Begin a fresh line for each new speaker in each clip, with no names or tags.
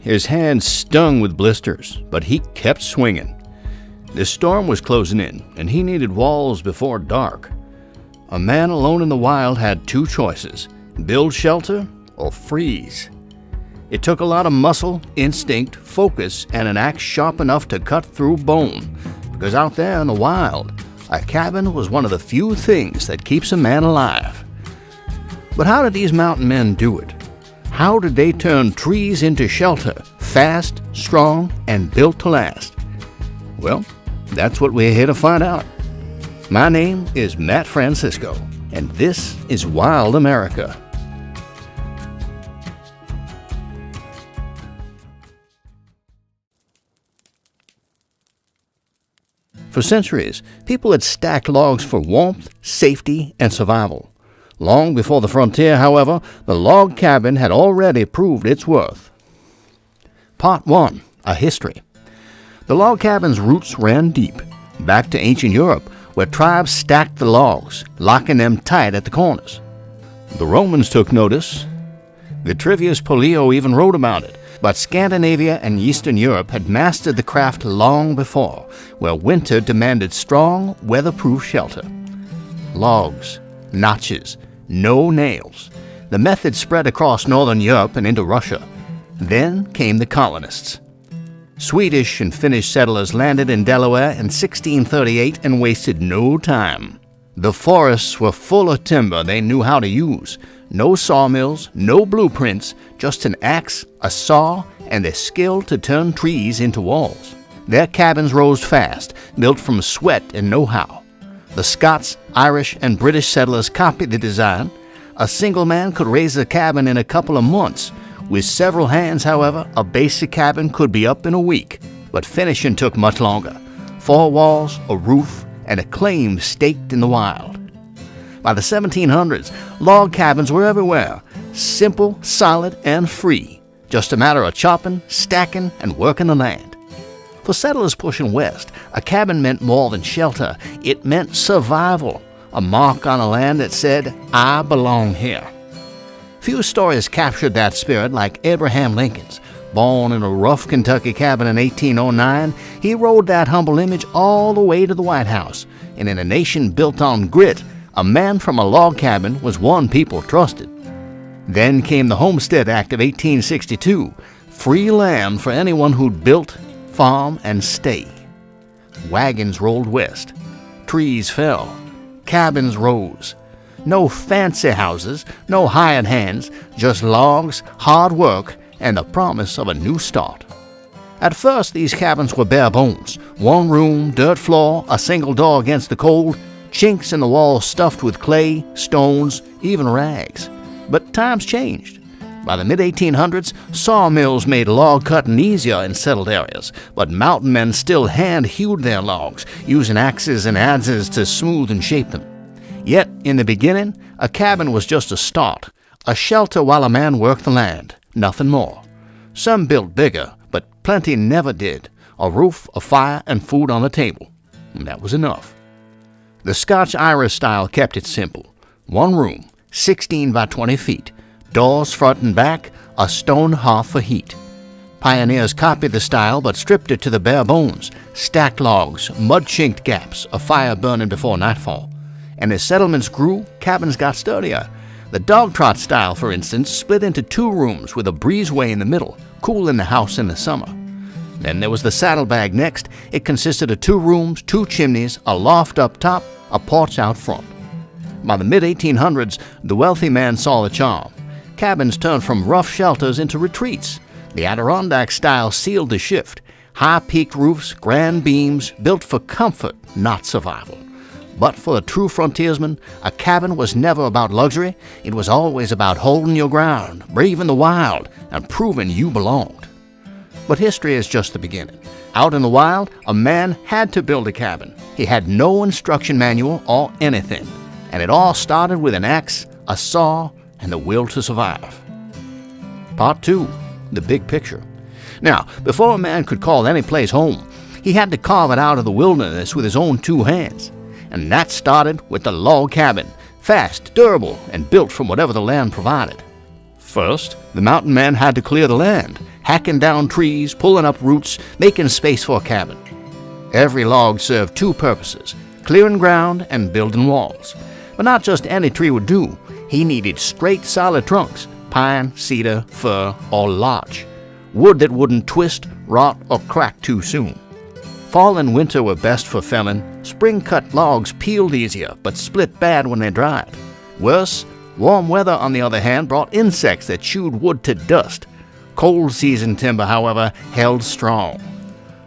His hands stung with blisters, but he kept swinging. The storm was closing in, and he needed walls before dark. A man alone in the wild had two choices: build shelter or freeze. It took a lot of muscle, instinct, focus, and an axe sharp enough to cut through bone, because out there in the wild, a cabin was one of the few things that keeps a man alive. But how did these mountain men do it? How did they turn trees into shelter, fast, strong, and built to last? Well, that's what we're here to find out. My name is Matt Francisco, and this is Wild America. For centuries, people had stacked logs for warmth, safety, and survival. Long before the frontier, however, the log cabin had already proved its worth. Part 1. A History. The log cabin's roots ran deep, back to ancient Europe, where tribes stacked the logs, locking them tight at the corners. The Romans took notice. Vitruvius Pollio even wrote about it. But Scandinavia and Eastern Europe had mastered the craft long before, where winter demanded strong, weatherproof shelter. Logs, notches, no nails. The method spread across northern Europe and into Russia. Then came the colonists. Swedish and Finnish settlers landed in Delaware in 1638 and wasted no time. The forests were full of timber they knew how to use. No sawmills, no blueprints, just an axe, a saw, and the skill to turn trees into walls. Their cabins rose fast, built from sweat and know-how. The Scots, Irish, and British settlers copied the design. A single man could raise a cabin in a couple of months. With several hands, however, a basic cabin could be up in a week, but finishing took much longer. 4 walls, a roof, and a claim staked in the wild. By the 1700s, log cabins were everywhere, simple, solid, and free. Just a matter of chopping, stacking, and working the land. For settlers pushing west, a cabin meant more than shelter. It meant survival, a mark on a land that said, "I belong here." Few stories captured that spirit like Abraham Lincoln's. Born in a rough Kentucky cabin in 1809, he rode that humble image all the way to the White House. And in a nation built on grit, a man from a log cabin was one people trusted. Then came the Homestead Act of 1862, free land for anyone who'd built, farm, and stay. Wagons rolled west. Trees fell. Cabins rose. No fancy houses, no hired hands, just logs, hard work, and the promise of a new start. At first, these cabins were bare bones. One room, dirt floor, a single door against the cold, chinks in the walls stuffed with clay, stones, even rags. But times changed. By the mid-1800s, sawmills made log cutting easier in settled areas, but mountain men still hand-hewed their logs, using axes and adzes to smooth and shape them. Yet, in the beginning, a cabin was just a start, a shelter while a man worked the land, nothing more. Some built bigger, but plenty never did. A roof, a fire, and food on the table. And that was enough. The Scotch-Irish style kept it simple. One room, 16 by 20 feet, doors front and back, a stone hearth for heat. Pioneers copied the style but stripped it to the bare bones, stacked logs, mud-chinked gaps, a fire burning before nightfall. And as settlements grew, cabins got sturdier. The dog-trot style, for instance, split into 2 rooms with a breezeway in the middle, cooling the house in the summer. Then there was the saddlebag next. It consisted of 2 rooms, 2 chimneys, a loft up top, a porch out front. By the mid-1800s, the wealthy man saw the charm. Cabins turned from rough shelters into retreats. The Adirondack style sealed the shift. High-peaked roofs, grand beams, built for comfort, not survival. But for the true frontiersman, a cabin was never about luxury. It was always about holding your ground, braving the wild, and proving you belonged. But history is just the beginning. Out in the wild, a man had to build a cabin. He had no instruction manual or anything. And it all started with an axe, a saw, and the will to survive. Part 2. The big picture. Now, before a man could call any place home, he had to carve it out of the wilderness with his own 2 hands. And that started with the log cabin, fast, durable, and built from whatever the land provided. First, the mountain man had to clear the land, hacking down trees, pulling up roots, making space for a cabin. Every log served two purposes: clearing ground and building walls. But not just any tree would do. He needed straight, solid trunks: pine, cedar, fir, or larch. Wood that wouldn't twist, rot, or crack too soon. Fall and winter were best for felling. Spring-cut logs peeled easier, but split bad when they dried. Worse, warm weather, on the other hand, brought insects that chewed wood to dust. Cold season timber, however, held strong.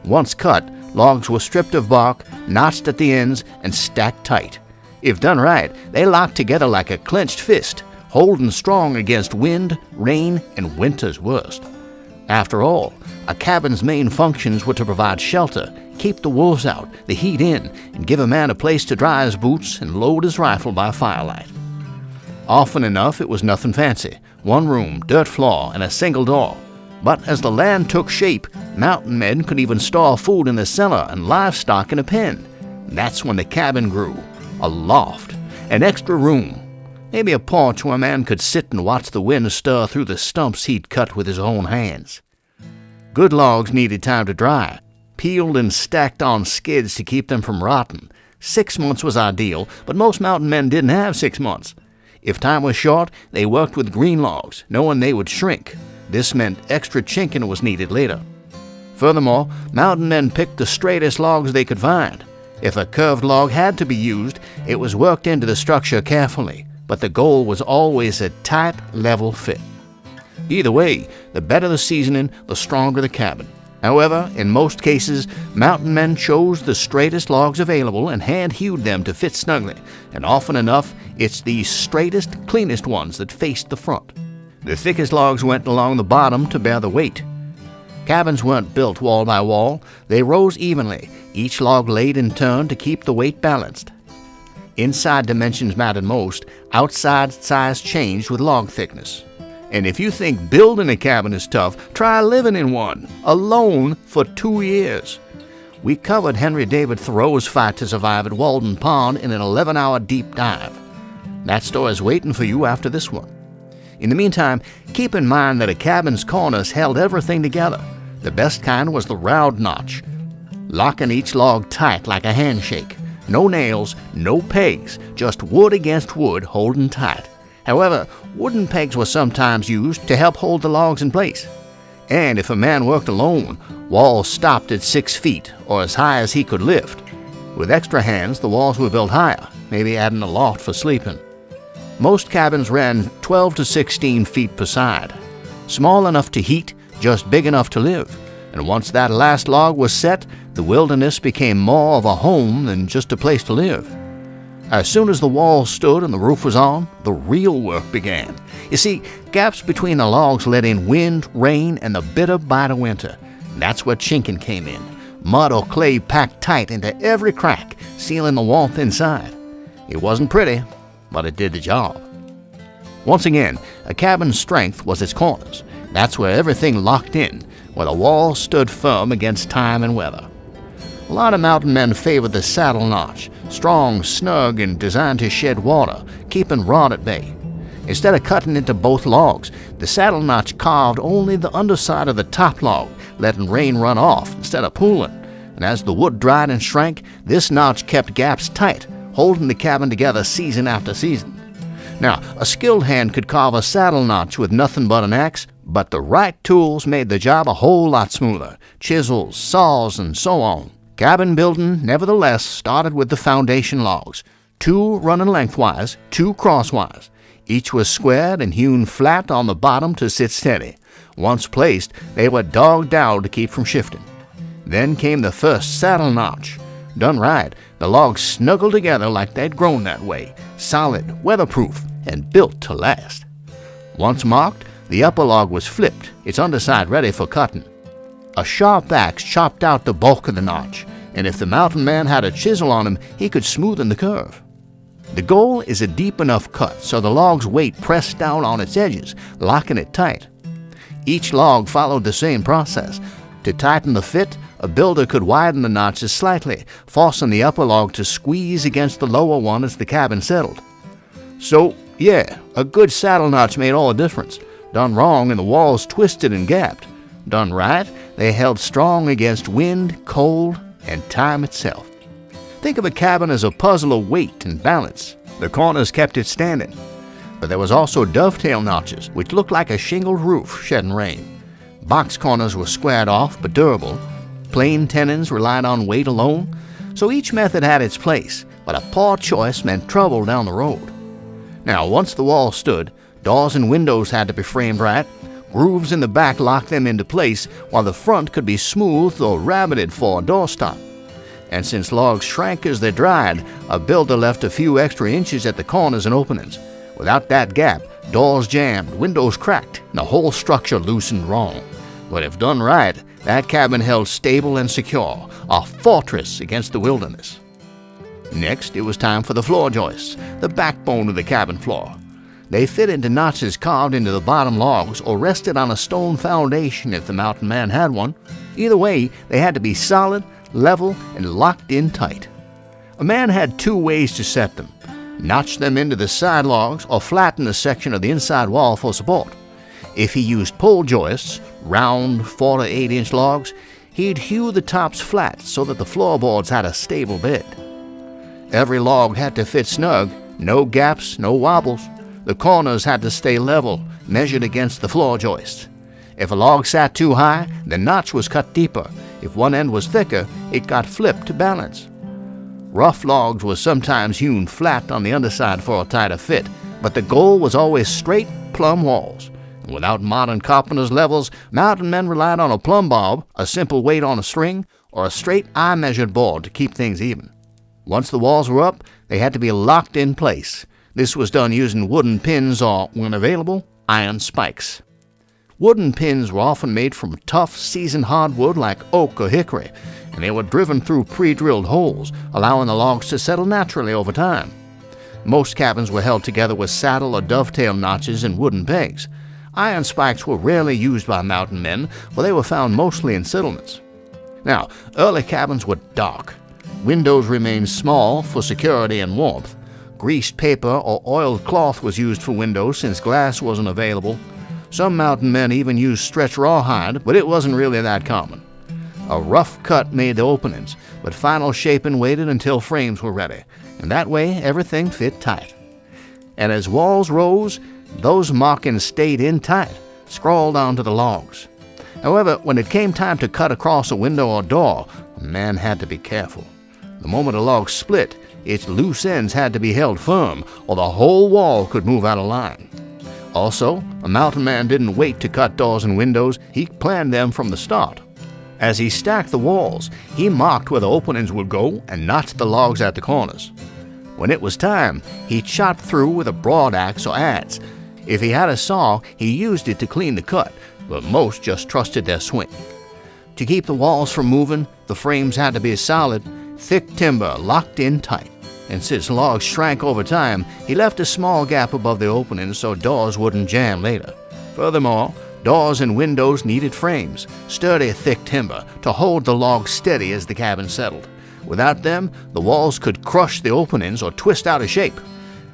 Once cut, logs were stripped of bark, notched at the ends, and stacked tight. If done right, they locked together like a clenched fist, holding strong against wind, rain, and winter's worst. After all, a cabin's main functions were to provide shelter, keep the wolves out, the heat in, and give a man a place to dry his boots and load his rifle by firelight. Often enough, it was nothing fancy: one room, dirt floor, and a single door. But as the land took shape, mountain men could even store food in the cellar and livestock in a pen. That's when the cabin grew: a loft, an extra room, maybe a porch where a man could sit and watch the wind stir through the stumps he'd cut with his own hands. Good logs needed time to dry, peeled and stacked on skids to keep them from rotting. 6 months was ideal, but most mountain men didn't have 6 months. If time was short, they worked with green logs, knowing they would shrink. This meant extra chinking was needed later. Furthermore, mountain men picked the straightest logs they could find. If a curved log had to be used, it was worked into the structure carefully, but the goal was always a tight, level fit. Either way, the better the seasoning, the stronger the cabin. However, in most cases, mountain men chose the straightest logs available and hand-hewed them to fit snugly, and often enough, it's these straightest, cleanest ones that faced the front. The thickest logs went along the bottom to bear the weight. Cabins weren't built wall by wall, they rose evenly, each log laid in turn to keep the weight balanced. Inside dimensions mattered most, outside size changed with log thickness. And if you think building a cabin is tough, try living in one, alone for 2 years. We covered Henry David Thoreau's fight to survive at Walden Pond in an 11-hour deep dive. That story's waiting for you after this one. In the meantime, keep in mind that a cabin's corners held everything together. The best kind was the round notch, locking each log tight like a handshake. No nails, no pegs, just wood against wood holding tight. However, wooden pegs were sometimes used to help hold the logs in place. And if a man worked alone, walls stopped at 6 feet, or as high as he could lift. With extra hands, the walls were built higher, maybe adding a loft for sleeping. Most cabins ran 12 to 16 feet per side. Small enough to heat, just big enough to live. And once that last log was set, the wilderness became more of a home than just a place to live. As soon as the walls stood and the roof was on, the real work began. You see, gaps between the logs let in wind, rain, and the bitter bite of winter. That's where chinking came in. Mud or clay packed tight into every crack, sealing the warmth inside. It wasn't pretty, but it did the job. Once again, a cabin's strength was its corners. That's where everything locked in, where the walls stood firm against time and weather. A lot of mountain men favored the saddle notch, strong, snug, and designed to shed water, keeping rot at bay. Instead of cutting into both logs, the saddle notch carved only the underside of the top log, letting rain run off instead of pooling. And as the wood dried and shrank, this notch kept gaps tight, holding the cabin together season after season. Now, a skilled hand could carve a saddle notch with nothing but an axe, but the right tools made the job a whole lot smoother: chisels, saws, and so on. Cabin building, nevertheless, started with the foundation logs, 2 running lengthwise, 2 crosswise. Each was squared and hewn flat on the bottom to sit steady. Once placed, they were dogged down to keep from shifting. Then came the first saddle notch. Done right, the logs snuggled together like they'd grown that way, solid, weatherproof, and built to last. Once marked, the upper log was flipped, its underside ready for cutting. A sharp axe chopped out the bulk of the notch, and if the mountain man had a chisel on him, he could smoothen the curve. The goal is a deep enough cut so the log's weight pressed down on its edges, locking it tight. Each log followed the same process. To tighten the fit, a builder could widen the notches slightly, forcing the upper log to squeeze against the lower one as the cabin settled. So, yeah, a good saddle notch made all the difference. Done wrong and the walls twisted and gapped. Done right, they held strong against wind, cold, and time itself. Think of a cabin as a puzzle of weight and balance. The corners kept it standing. But there was also dovetail notches, which looked like a shingled roof shedding rain. Box corners were squared off but durable. Plain tenons relied on weight alone, so each method had its place, but a poor choice meant trouble down the road. Now, once the walls stood, doors and windows had to be framed right. Grooves in the back locked them into place, while the front could be smoothed or rabbeted for a doorstop. And since logs shrank as they dried, a builder left a few extra inches at the corners and openings. Without that gap, doors jammed, windows cracked, and the whole structure loosened wrong. But if done right, that cabin held stable and secure, a fortress against the wilderness. Next, it was time for the floor joists, the backbone of the cabin floor. They fit into notches carved into the bottom logs or rested on a stone foundation if the mountain man had one. Either way, they had to be solid, level, and locked in tight. A man had two ways to set them: notch them into the side logs or flatten a section of the inside wall for support. If he used pole joists, round 4 to 8 inch logs, he'd hew the tops flat so that the floorboards had a stable bed. Every log had to fit snug, no gaps, no wobbles. The corners had to stay level, measured against the floor joists. If a log sat too high, the notch was cut deeper. If one end was thicker, it got flipped to balance. Rough logs were sometimes hewn flat on the underside for a tighter fit, but the goal was always straight, plumb walls. And without modern carpenter's levels, mountain men relied on a plumb bob, a simple weight on a string, or a straight eye-measured board to keep things even. Once the walls were up, they had to be locked in place. This was done using wooden pins or, when available, iron spikes. Wooden pins were often made from tough, seasoned hardwood like oak or hickory, and they were driven through pre-drilled holes, allowing the logs to settle naturally over time. Most cabins were held together with saddle or dovetail notches and wooden pegs. Iron spikes were rarely used by mountain men, for they were found mostly in settlements. Now, early cabins were dark. Windows remained small for security and warmth. Greased paper or oiled cloth was used for windows since glass wasn't available. Some mountain men even used stretched rawhide, but it wasn't really that common. A rough cut made the openings, but final shaping waited until frames were ready, and that way everything fit tight. And as walls rose, those markings stayed in tight, scrawled onto the logs. However, when it came time to cut across a window or door, a man had to be careful. The moment a log split, its loose ends had to be held firm, or the whole wall could move out of line. Also, a mountain man didn't wait to cut doors and windows, he planned them from the start. As he stacked the walls, he marked where the openings would go and notched the logs at the corners. When it was time, he chopped through with a broad axe or adze. If he had a saw, he used it to clean the cut, but most just trusted their swing. To keep the walls from moving, the frames had to be solid, thick timber locked in tight. And since logs shrank over time, he left a small gap above the openings so doors wouldn't jam later. Furthermore, doors and windows needed frames, sturdy, thick timber, to hold the logs steady as the cabin settled. Without them, the walls could crush the openings or twist out of shape.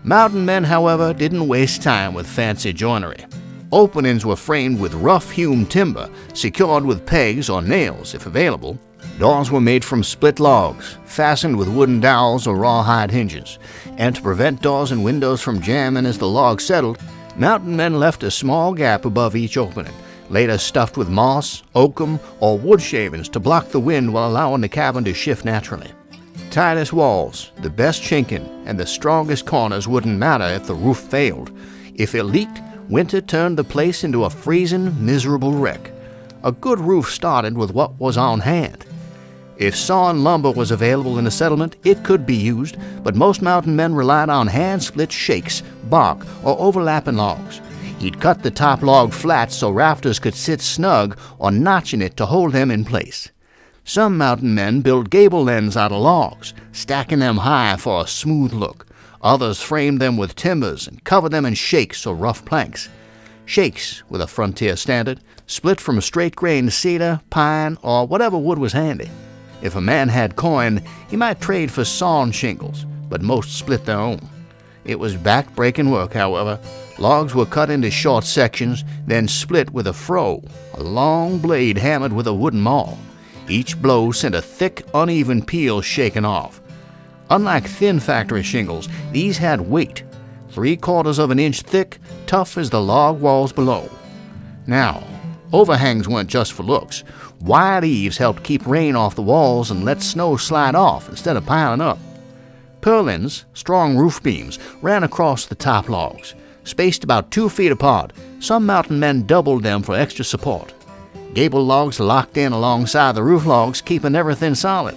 Mountain men, however, didn't waste time with fancy joinery. Openings were framed with rough-hewn timber, secured with pegs or nails if available. Doors were made from split logs, fastened with wooden dowels or rawhide hinges. And to prevent doors and windows from jamming as the logs settled, mountain men left a small gap above each opening, later stuffed with moss, oakum, or wood shavings to block the wind while allowing the cabin to shift naturally. Tightest walls, the best chinking, and the strongest corners wouldn't matter if the roof failed. If it leaked, winter turned the place into a freezing, miserable wreck. A good roof started with what was on hand. If sawn lumber was available in a settlement, it could be used, but most mountain men relied on hand-split shakes, bark, or overlapping logs. He'd cut the top log flat so rafters could sit snug or notching it to hold them in place. Some mountain men built gable ends out of logs, stacking them high for a smooth look. Others framed them with timbers and covered them in shakes or rough planks. Shakes were the frontier standard, split from straight-grained cedar, pine, or whatever wood was handy. If a man had coin, he might trade for sawn shingles, but most split their own. It was back-breaking work, however. Logs were cut into short sections, then split with a froe, a long blade hammered with a wooden maul. Each blow sent a thick, uneven peel shaken off. Unlike thin factory shingles, these had weight, 3/4 of an inch thick, tough as the log walls below. Now, overhangs weren't just for looks. Wide eaves helped keep rain off the walls and let snow slide off instead of piling up. Purlins, strong roof beams, ran across the top logs. Spaced about 2 feet apart, some mountain men doubled them for extra support. Gable logs locked in alongside the roof logs, keeping everything solid.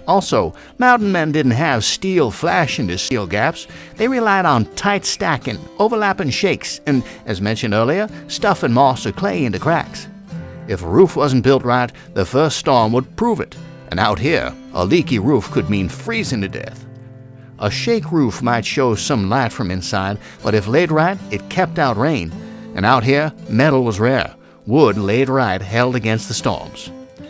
Also, mountain men didn't have steel flash into steel gaps. They relied on tight stacking, overlapping shakes, and, as mentioned earlier, stuffing moss or clay into cracks. If a roof wasn't built right, the first storm would prove it, and out here, a leaky roof could mean freezing to death. A shake roof might show some light from inside, but if laid right, it kept out rain, and out here, metal was rare. Wood laid right held against the storms.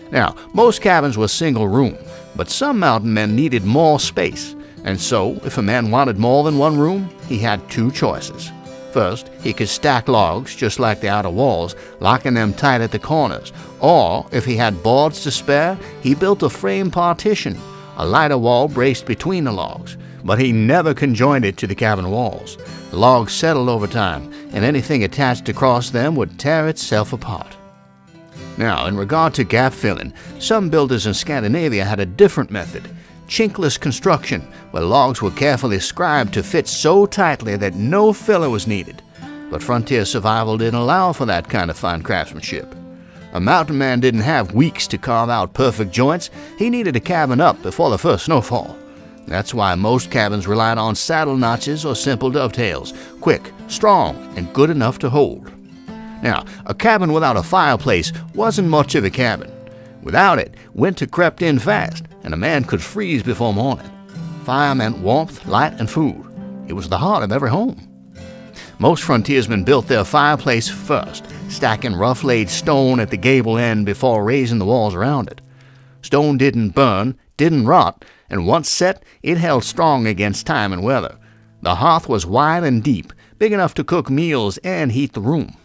Now, most cabins were single room, but some mountain men needed more space, and so, if a man wanted more than one room, he had 2 choices. First, he could stack logs just like the outer walls, locking them tight at the corners, or, if he had boards to spare, he built a frame partition, a lighter wall braced between the logs, but he never conjoined it to the cabin walls. The logs settled over time, and anything attached across them would tear itself apart. Now, in regard to gap filling, some builders in Scandinavia had a different method, chinkless construction, where logs were carefully scribed to fit so tightly that no filler was needed. But frontier survival didn't allow for that kind of fine craftsmanship. A mountain man didn't have weeks to carve out perfect joints. He needed a cabin up before the first snowfall. That's why most cabins relied on saddle notches or simple dovetails, quick, strong, and good enough to hold. Now, a cabin without a fireplace wasn't much of a cabin. Without it, winter crept in fast, and a man could freeze before morning. Fire meant warmth, light, and food. It was the heart of every home. Most frontiersmen built their fireplace first, stacking rough-laid stone at the gable end before raising the walls around it. Stone didn't burn, didn't rot, and once set, it held strong against time and weather. The hearth was wide and deep, big enough to cook meals and heat the room.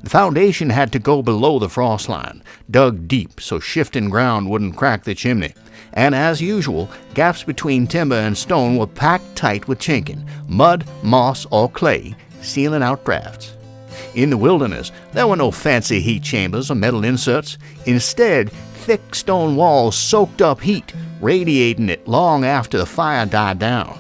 The foundation had to go below the frost line, dug deep so shifting ground wouldn't crack the chimney. And as usual, gaps between timber and stone were packed tight with chinking, mud, moss, or clay, sealing out drafts. In the wilderness, there were no fancy heat chambers or metal inserts. Instead, thick stone walls soaked up heat, radiating it long after the fire died down.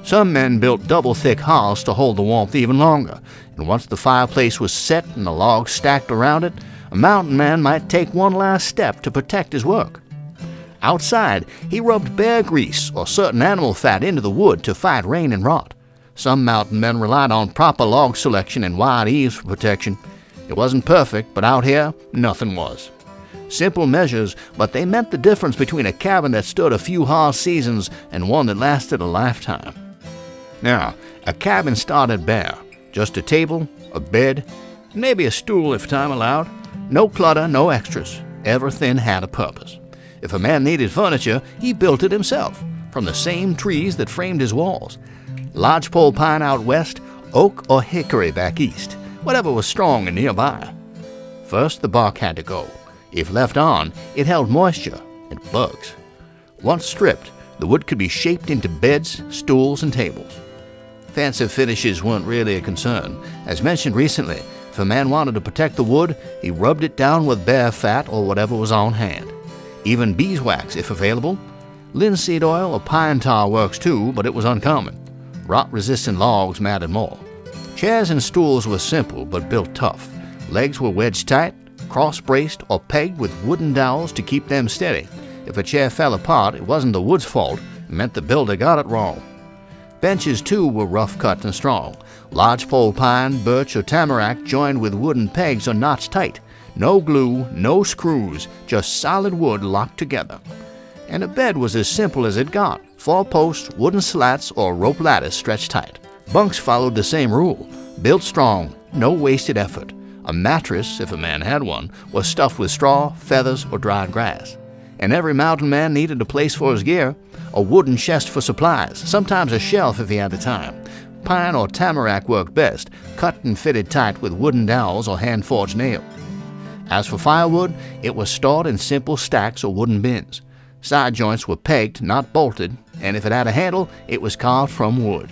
Some men built double-thick hearths to hold the warmth even longer, and once the fireplace was set and the logs stacked around it, a mountain man might take one last step to protect his work. Outside, he rubbed bear grease or certain animal fat into the wood to fight rain and rot. Some mountain men relied on proper log selection and wide eaves for protection. It wasn't perfect, but out here, nothing was. Simple measures, but they meant the difference between a cabin that stood a few hard seasons and one that lasted a lifetime. Now, a cabin started bare. Just a table, a bed, maybe a stool if time allowed. No clutter, no extras. Everything had a purpose. If a man needed furniture, he built it himself, from the same trees that framed his walls. Lodgepole pine out west, oak or hickory back east, whatever was strong and nearby. First, the bark had to go. If left on, it held moisture and bugs. Once stripped, the wood could be shaped into beds, stools, and tables. Fancy finishes weren't really a concern. As mentioned recently, if a man wanted to protect the wood, he rubbed it down with bear fat or whatever was on hand. Even beeswax, if available. Linseed oil or pine tar works too, but it was uncommon. Rot-resistant logs mattered more. Chairs and stools were simple but built tough. Legs were wedged tight, cross-braced, or pegged with wooden dowels to keep them steady. If a chair fell apart, it wasn't the wood's fault. It meant the builder got it wrong. Benches, too, were rough-cut and strong. Lodgepole pine, birch, or tamarack joined with wooden pegs or notched tight. No glue, no screws, just solid wood locked together. And a bed was as simple as it got. 4 posts, wooden slats, or rope ladders stretched tight. Bunks followed the same rule. Built strong, no wasted effort. A mattress, if a man had one, was stuffed with straw, feathers, or dried grass. And every mountain man needed a place for his gear. a wooden chest for supplies, sometimes a shelf if he had the time. Pine or tamarack worked best, cut and fitted tight with wooden dowels or hand-forged nails. As for firewood, it was stored in simple stacks or wooden bins. Side joints were pegged, not bolted, and if it had a handle, it was carved from wood.